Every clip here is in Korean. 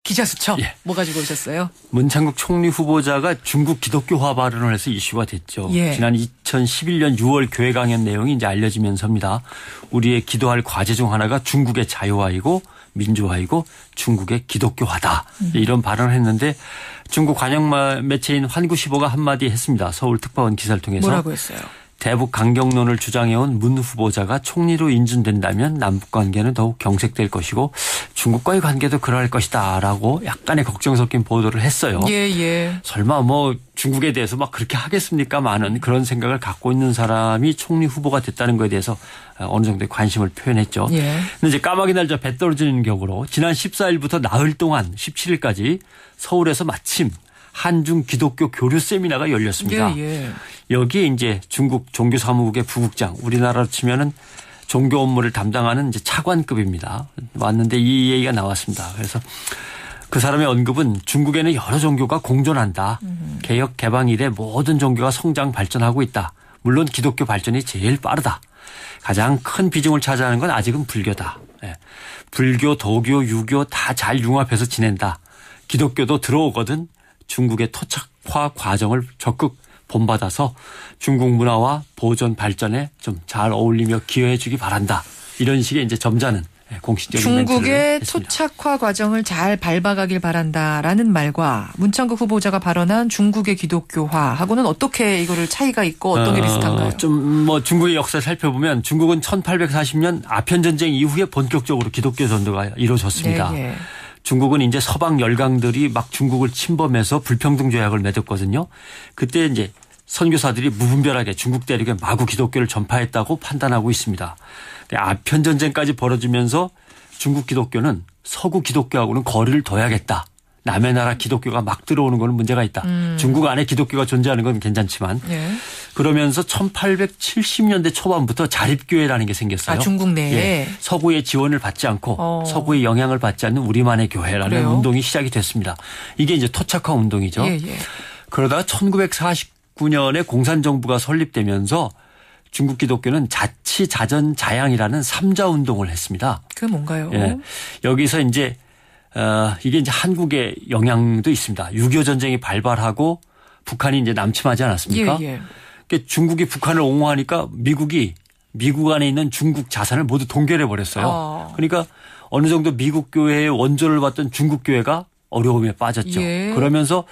기자 수첩. 예. 뭐 가지고 오셨어요? 문창국 총리 후보자가 중국 기독교화 발언을 해서 이슈가 됐죠. 예. 지난 2011년 6월 교회 강연 내용이 이제 알려지면서입니다. 우리의 기도할 과제 중 하나가 중국의 자유화이고 민주화이고 중국의 기독교화다. 이런 발언을 했는데 중국 관영 매체인 환구시보가 한마디 했습니다. 서울특파원 기사를 통해서. 뭐라고 했어요? 대북 강경론을 주장해온 문 후보자가 총리로 인준된다면 남북관계는 더욱 경색될 것이고 중국과의 관계도 그러할 것이다 라고 약간의 걱정 섞인 보도를 했어요. 예. 설마 뭐 중국에 대해서 막 그렇게 하겠습니까? 많은 그런 생각을 갖고 있는 사람이 총리 후보가 됐다는 거에 대해서 어느 정도의 관심을 표현했죠. 예. 근데 이제 까마귀 날짜 배 떨어지는 격으로 지난 14일부터 나흘 동안 17일까지 서울에서 마침 한중 기독교 교류 세미나가 열렸습니다. 예. 여기에 이제 중국 종교사무국의 부국장, 우리나라로 치면은 종교 업무를 담당하는 이제 차관급입니다. 왔는데 이 얘기가 나왔습니다. 그래서 그 사람의 언급은 중국에는 여러 종교가 공존한다. 개혁 개방 이래 모든 종교가 성장 발전하고 있다. 물론 기독교 발전이 제일 빠르다. 가장 큰 비중을 차지하는 건 아직은 불교다. 예. 불교, 도교, 유교 다 잘 융합해서 지낸다. 기독교도 들어오거든. 중국의 토착화 과정을 적극 본받아서 중국 문화와 보존 발전에 좀 잘 어울리며 기여해 주기 바란다. 이런 식의 이제 점잖은 공식적인 중국의 했습니다. 토착화 과정을 잘 밟아가길 바란다라는 말과 문창국 후보자가 발언한 중국의 기독교화하고는 어떻게 이거를 차이가 있고 어떤 게 비슷한가요? 좀 뭐 중국의 역사를 살펴보면 중국은 1840년 아편 전쟁 이후에 본격적으로 기독교 전도가 이루어졌습니다. 예. 중국은 이제 서방 열강들이 막 중국을 침범해서 불평등 조약을 맺었거든요. 그때 이제 선교사들이 무분별하게 중국 대륙에 마구 기독교를 전파했다고 판단하고 있습니다. 아편 전쟁까지 벌어지면서 중국 기독교는 서구 기독교하고는 거리를 둬야겠다. 남의 나라 기독교가 막 들어오는 거는 문제가 있다. 중국 안에 기독교가 존재하는 건 괜찮지만 예. 그러면서 1870년대 초반부터 자립교회라는 게 생겼어요. 아, 중국 내에. 예. 서구의 지원을 받지 않고 서구의 영향을 받지 않는 우리만의 교회라는 그래요? 운동이 시작이 됐습니다. 이게 이제 토착화 운동이죠. 예. 그러다가 1949년에 공산정부가 설립되면서 중국 기독교는 자치자전자양이라는 3자 운동을 했습니다. 그게 뭔가요? 예. 여기서 이제 이게 이제 한국의 영향도 있습니다. 6.25 전쟁이 발발하고 북한이 이제 남침하지 않았습니까? 예. 그러니까 중국이 북한을 옹호하니까 미국이 미국 안에 있는 중국 자산을 모두 동결해 버렸어요. 그러니까 어느 정도 미국 교회의 원조를 받던 중국 교회가 어려움에 빠졌죠. 예. 그러면서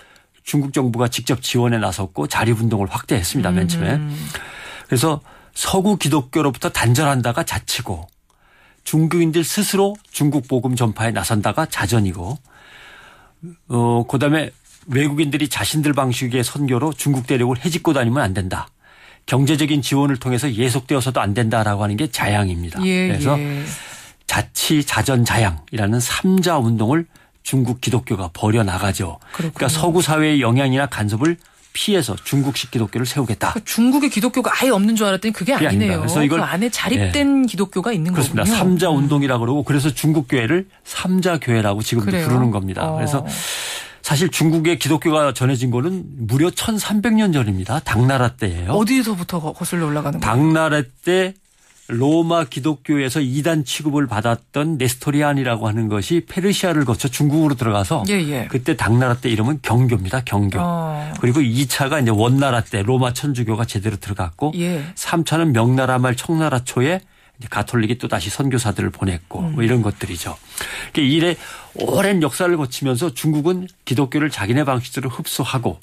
중국 정부가 직접 지원에 나섰고 자립운동을 확대했습니다. 맨 처음에. 그래서 서구 기독교로부터 단절한다가 자치고 중국인들 스스로 중국 복음 전파에 나선다가 자전이고 그다음에 외국인들이 자신들 방식의 선교로 중국 대륙을 헤집고 다니면 안 된다. 경제적인 지원을 통해서 예속되어서도 안 된다라고 하는 게 자양입니다. 그래서 자치자전자양이라는 3자 운동을 중국 기독교가 벌여나가죠. 그러니까 서구 사회의 영향이나 간섭을 피해서 중국식 기독교를 세우겠다. 그러니까 중국의 기독교가 아예 없는 줄 알았더니 그게 아니네요. 아닙니다. 그래서 이걸 그 안에 자립된 기독교가 있는 그렇습니다. 거군요. 3자 운동이라고 그러고 그래서 중국 교회를 3자 교회라고 지금도 부르는 겁니다. 그래서 사실 중국의 기독교가 전해진 거는 무려 1300년 전입니다. 당나라 때예요. 어디서부터 거슬러 올라가는 거예요? 당나라 때 로마 기독교에서 이단 취급을 받았던 네스토리안이라고 하는 것이 페르시아를 거쳐 중국으로 들어가서 그때 당나라 때 이름은 경교입니다. 경교. 그리고 2차가 이제 원나라 때 로마 천주교가 제대로 들어갔고 3차는 명나라 말 청나라 초에 이제 가톨릭이 또 다시 선교사들을 보냈고 뭐 이런 것들이죠. 이래 오랜 역사를 거치면서 중국은 기독교를 자기네 방식대로 흡수하고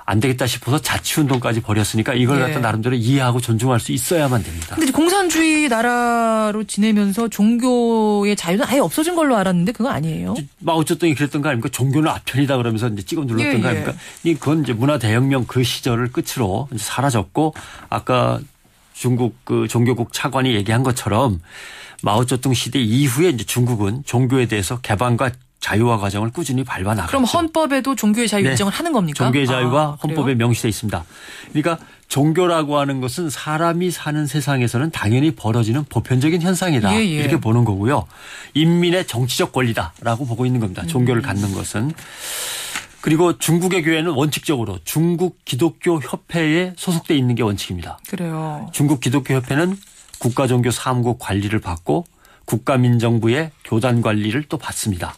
안 되겠다 싶어서 자치운동까지 벌였으니까 이걸 갖다 나름대로 이해하고 존중할 수 있어야만 됩니다. 근데 공산주의 나라로 지내면서 종교의 자유는 아예 없어진 걸로 알았는데 그거 아니에요? 마오쩌둥이 그랬던 거 아닙니까? 종교는 아편이다 그러면서 이제 찍어 눌렀던 거 아닙니까? 그건 이제 문화대혁명 그 시절을 끝으로 이제 사라졌고 아까 중국 그 종교국 차관이 얘기한 것처럼 마오쩌둥 시대 이후에 이제 중국은 종교에 대해서 개방과 자유화 과정을 꾸준히 밟아 나갔죠. 그럼 헌법에도 종교의 자유 인정을 하는 겁니까? 종교의 자유가 헌법에 명시되어 있습니다. 그러니까 종교라고 하는 것은 사람이 사는 세상에서는 당연히 벌어지는 보편적인 현상이다. 이렇게 보는 거고요. 인민의 정치적 권리다라고 보고 있는 겁니다. 종교를 갖는 것은. 그리고 중국의 교회는 원칙적으로 중국 기독교 협회에 소속돼 있는 게 원칙입니다. 그래요. 중국 기독교 협회는 국가종교 사무국 관리를 받고 국가민정부의 교단 관리를 또 받습니다.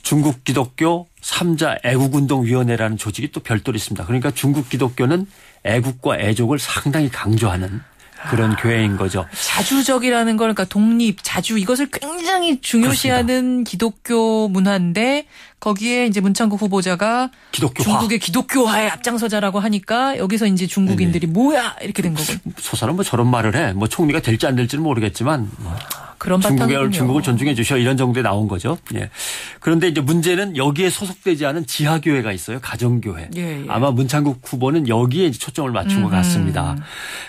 중국 기독교 3자 애국운동위원회라는 조직이 또 별도로 있습니다. 그러니까 중국 기독교는 애국과 애족을 상당히 강조하는 그런 교회인 거죠. 자주적이라는 걸 그러니까 독립, 자주 이것을 굉장히 중요시하는 그렇습니다. 기독교 문화인데 거기에 이제 문창국 후보자가 기독교화. 중국의 기독교화에 앞장서자라고 하니까 여기서 이제 중국인들이 네네. 뭐야 이렇게 된 거고. 소사는 뭐 저런 말을 해. 뭐 총리가 될지 안 될지는 모르겠지만 그런 중국을 존중해 주셔 이런 정도에 나온 거죠. 예. 그런데 이제 문제는 여기에 소속되지 않은 지하교회가 있어요. 가정교회. 예, 예. 아마 문창국 후보는 여기에 이제 초점을 맞춘 것 같습니다.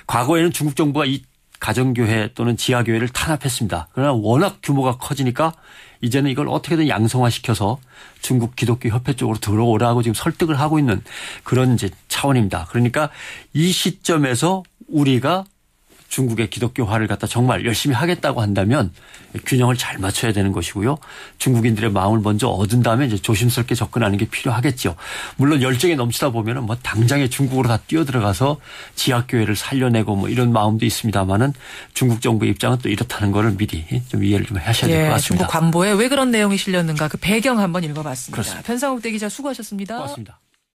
과거에는 중국 정부가 이 가정교회 또는 지하교회를 탄압했습니다. 그러나 워낙 규모가 커지니까 이제는 이걸 어떻게든 양성화시켜서 중국 기독교 협회 쪽으로 들어오라고 지금 설득을 하고 있는 그런 이제 차원입니다. 그러니까 이 시점에서 우리가 중국의 기독교화를 갖다 정말 열심히 하겠다고 한다면 균형을 잘 맞춰야 되는 것이고요. 중국인들의 마음을 먼저 얻은 다음에 이제 조심스럽게 접근하는 게 필요하겠죠. 물론 열정에 넘치다 보면은 뭐 당장에 중국으로 다 뛰어들어가서 지하교회를 살려내고 뭐 이런 마음도 있습니다만은 중국 정부의 입장은 또 이렇다는 거를 미리 좀 이해를 좀 하셔야 될 것 같습니다. 중국 관보에 왜 그런 내용이 실렸는가 그 배경 한번 읽어봤습니다. 그렇습니다. 변상욱 대기자 수고하셨습니다. 고맙습니다.